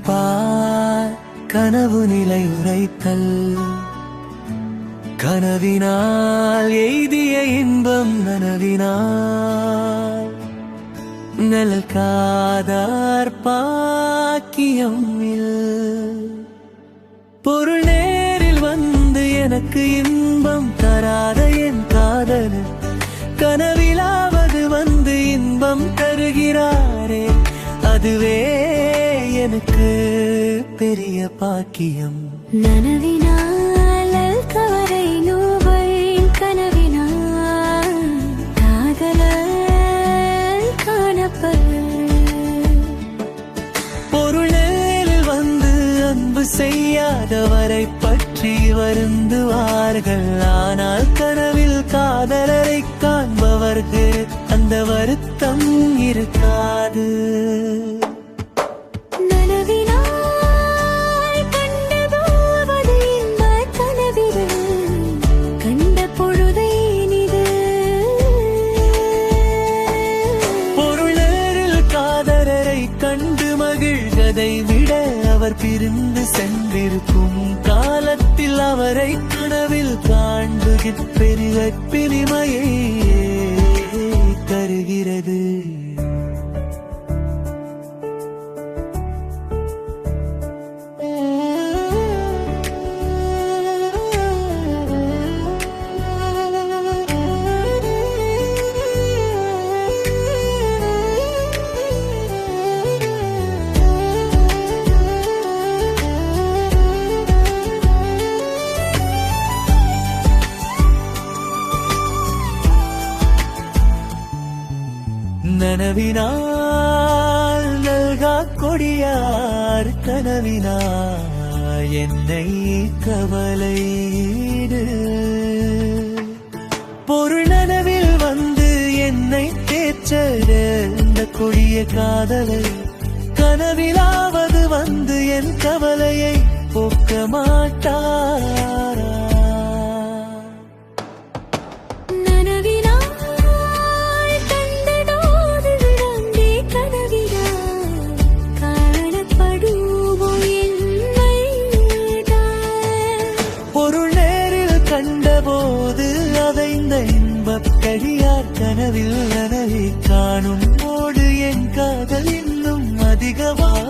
பார் கனவு நிலை உரைத்தல் கனவினால் எய்திய இன்பம் நனவினால் நல் காதார் பாக்கியம் பொருள் நேரில் வந்து எனக்கு இன்பம் தராத என் காதல் கனவிலாவது வந்து இன்பம் தருகிறாரே அதுவே எனக்கு பெரிய பாக்கியம். நனவினால் கவரை நோவல் கனவினால் காதலல் காணப்பல் பொருளில் வந்து அன்பு செய்யாதவரை பற்றி வருந்துவார்கள். ஆனால் கனவில் காதலரை காண்பவர்கள் அந்த வருத்தம் இருக்காது. கண்டு மகிழ்வதை விட அவர் பிரிந்து சென்றிருக்கும் காலத்தில் அவரை கனவில் காண்பதில் பெரிய பிரிமையை தருகிறது. நனவினால் நல்கா கொடியார் கனவினால் என்னை கவலையிடு பொருள் நனவில் வந்து என்னை தேற்ற இந்த கொடிய காதலை கனவிலாவது வந்து என் கவலையை போக்க மாட்டாரா. கண்டபோது அதைந்த இன்பக்கடியார் கனவில் நனவை காணும் போது என் காதல் இன்னும் அதிகமாகிறது.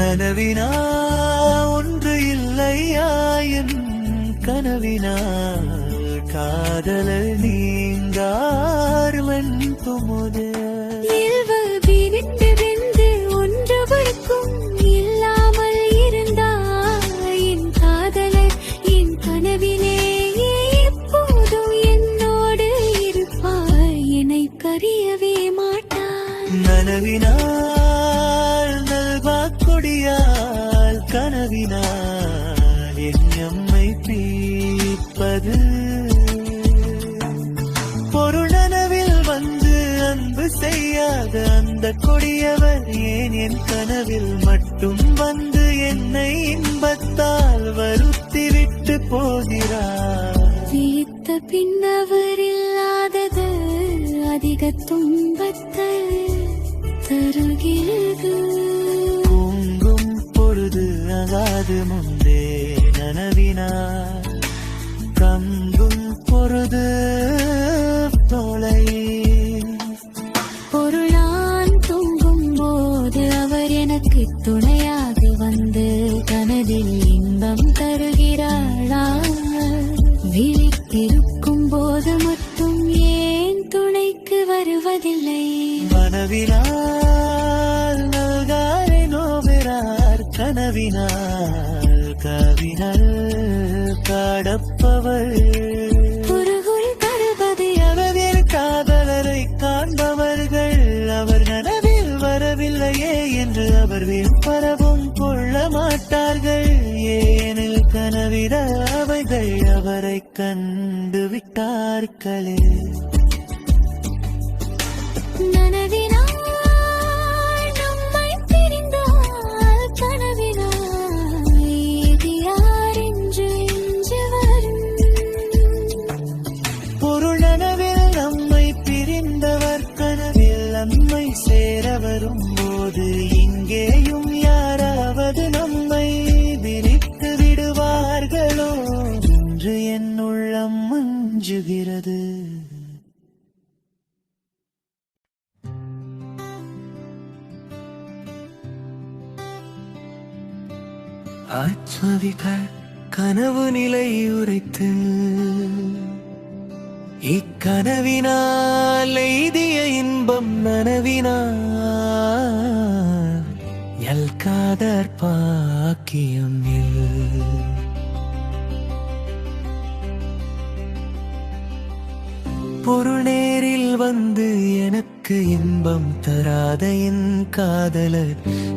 நனவினா ஒன்று இல்லையாயின் கனவினால் காதலர் நீங்கார்வன் துமுது ஒன்றவருக்கும் இல்லாமல் இருந்தாயின் காதலர் என் கனவிலே எப்போதும் என்னோடு இருப்பாய் என்னை கரியவே மாட்டாய். நனவினால் கொடியால் கனவினால் என் எம்மை பீப்பது பொருள் நனவில் வந்து அன்பு செய்யாத அந்த கொடியவர் ஏன் என் கனவில் மட்டும் வந்து என்னை இன்பத்தால் வருத்தி விட்டு போகிறார். வீத்த பின்னவர் இல்லாதது அதிக துன்பத்தை தருகிறது. அகாது முந்தே நனவினார் கம்பும் பொருது தோலை பொருளான் தூங்கும் போது அவர் எனக்கு துணையாக வந்து கனதில் இன்பம் தருகிறாளா. விழித்திருக்கும் போது மட்டும் ஏன் துணைக்கு வருவதில்லை. மனவினால் நல்காரை நோவிறார் கனவினால் கவினல் காடப்பவள் குறுகுறி தருவது அவரின் காதலரை காண்பவர்கள் அவர் நனவில் வரவில்லையே என்று அவர் விருப்பரவும் கொள்ள மாட்டார்கள். ஏனில் கனவிட அவைகள் அவரை கண்டு விட்டார்களே. நனவினால் நம்மை பிரிந்தால் கனவினால் இது யார் என்று எஞ்சி வரும். பொருள் நனவில் நம்மை பிரிந்தவர் கனவில் நம்மை சேர வரும் போது இங்கேயும் யாராவது நம்மை விரித்து விடுவார்களோ என்று என் உள்ளம் மஞ்சுகிறது. ஆத்மவிகள் கனவு நிலை உரைத்து இக்கனவினால் எய்திய இன்பம் நனவினால் எல்காதர் பாக்கியம் பொருள் நேரில் வந்து எனக்கு இன்பம் தராத என் காதலர்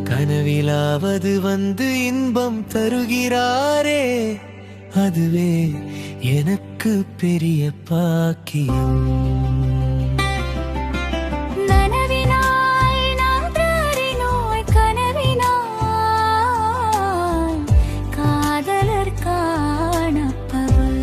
கனவிலாவது வந்து இன்பம் தருகிறாரே, அதுவே எனக்கு பெரிய பாக்கியம். நனவினால் நாம் தரினோய் கனவினால் காதலர் காணப்பவர்.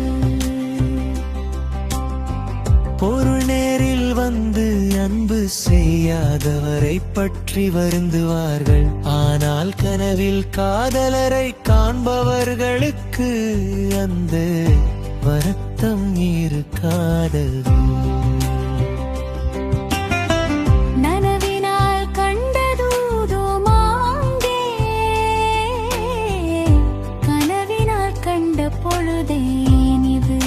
பொருள் நேரில் வந்து அன்பு செய்யாதவரை பற்றி வருந்துவார்கள். ஆனால் கனவில் காதலரை காண்பவர்களுக்கு அந்த வருத்தம் இருக்காது. நனவினால் கண்டதூதோ மாங்கே கனவினால் கண்ட பொழுதேன் இது.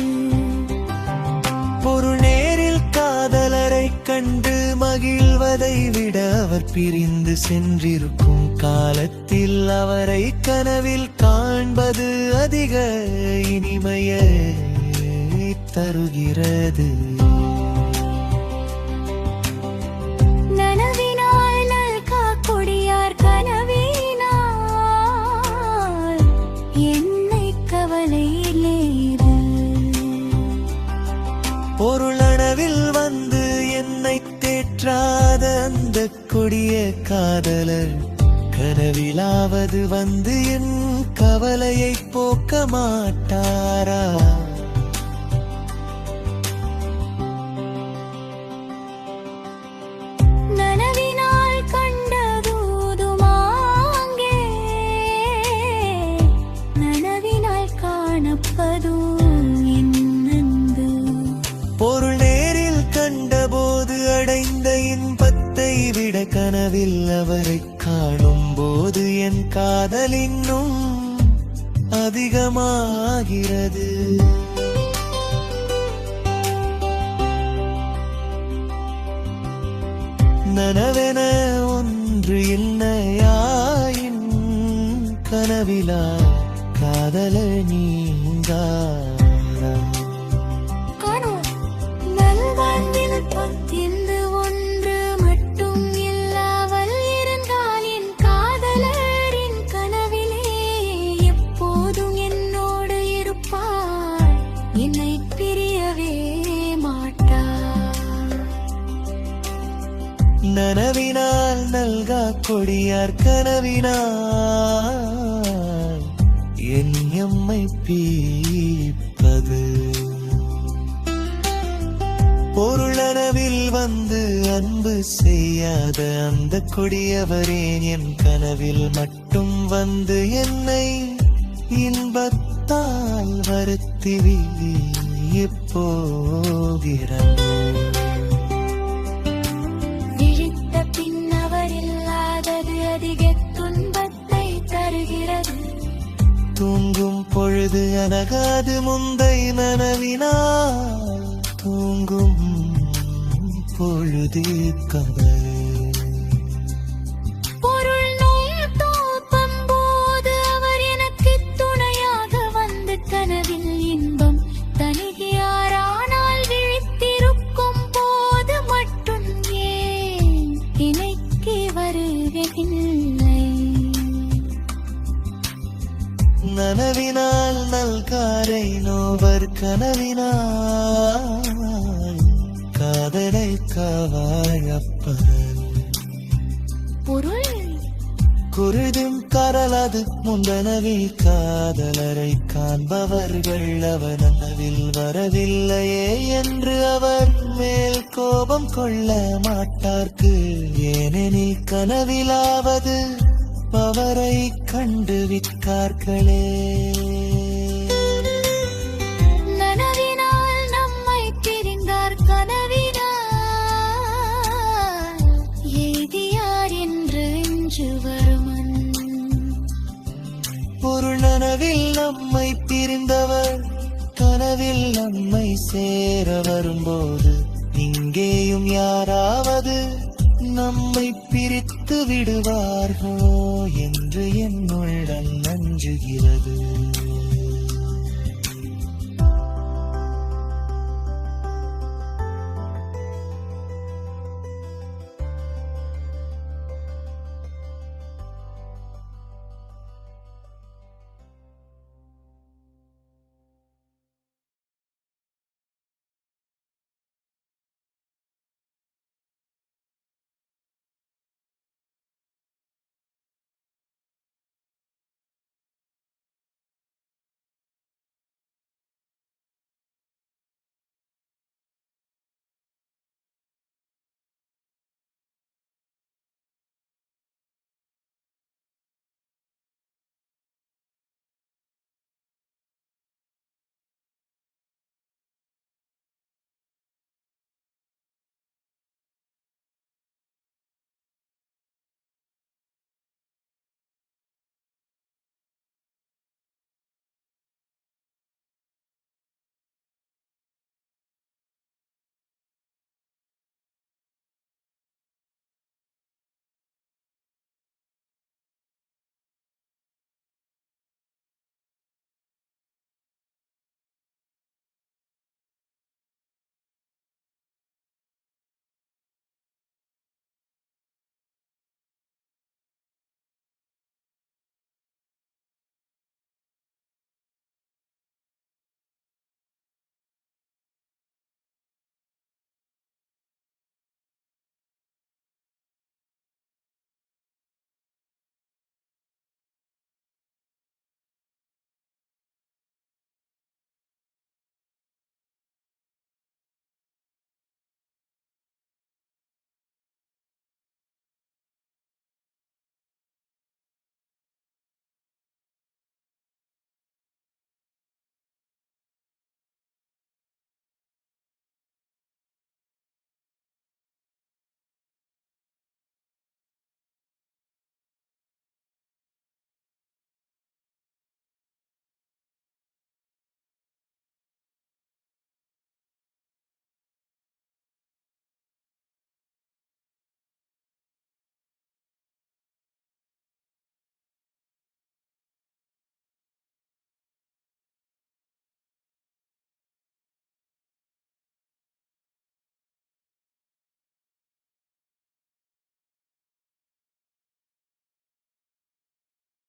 பொருள் நேரில் காதலரை கண்டு மகிழ்வதை விட அவர் பிரிந்து சென்றிருக்கும் காலத்தில் அவரை கனவில் காண்பது அதிக இனிமையை தருகிறது. நனவினால் நல்கா கொடியார் கனவினால் என்னை கவலையிலேது. பொருளனவில் வந்து என்னை தேற்றாத அந்த கொடிய காதலர் கனவிலாவது வந்து என் கவலையை போக்க மாட்டாரா? நனவினால் கண்டதூதுமாங்கே நனவினால் காணப்பதும் என் அன்பு. பொருள் நேரில் கண்டபோது அடைந்த இன்பத்தை விட கனவில் அவரை காணும் போது என் காதல் இன்னும் அதிகமாகிறது. நனவென ஒன்று இல்லையாயின் கனவிலா காதல நீங்காரம். நல்வாழ்வில் பத்திந்து ஒன்று மட்டும் இல்லாமல் இருந்தால் என் காதலரின் கனவிலே எப்போதும் என்னோடு இருப்பார், என்னை பிரியவே மாட்டார். நனவினால் நல்கா கொடியார் கனவினால் என் எம்மை பீப்பது. பொருளனவில் வந்து அன்பு செய்யாத அந்த கொடியவரேன் என் கனவில் மட்டும் வந்து என்னை இன்பத்தால் வருத்தி எப்போகிறார். விழித்த பின் அவர் இல்லாதது அதிக துன்பத்தை தருகிறது. தூங்கும் பொழுது அனகாது முந்தை நனவினால் தூங்கும் பொழுது கவலை. பொருள் நோய் தோப்பம் போது அவர் எனக்கு துணையாக வந்து கனவில் நனவினால் நல்காரை நோவர் கனவினால் காதலை காவாழப்பரல் பொருள் குருதும் கரலது முந்தனவில் காதலரை காண்பவர்கள் அவர் நனவில் வரவில்லையே என்று அவர் மேல் கோபம் கொள்ள மாட்டார்க்கு ஏனெனில் கனவிலாவது அவரை கண்டு விட்டார்களே. நனவினால் நம்மை பிரிந்தார் கனவினால் எய்தியார் என்று வருமன். பொருள் நனவில் நம்மை பிரிந்தவர் கனவில் நம்மை சேர வரும்போது இங்கேயும் யாராவது நம்மை பிரித்து விடுவார்களோ என்று என் உள்ளம் நஞ்சுகிறது.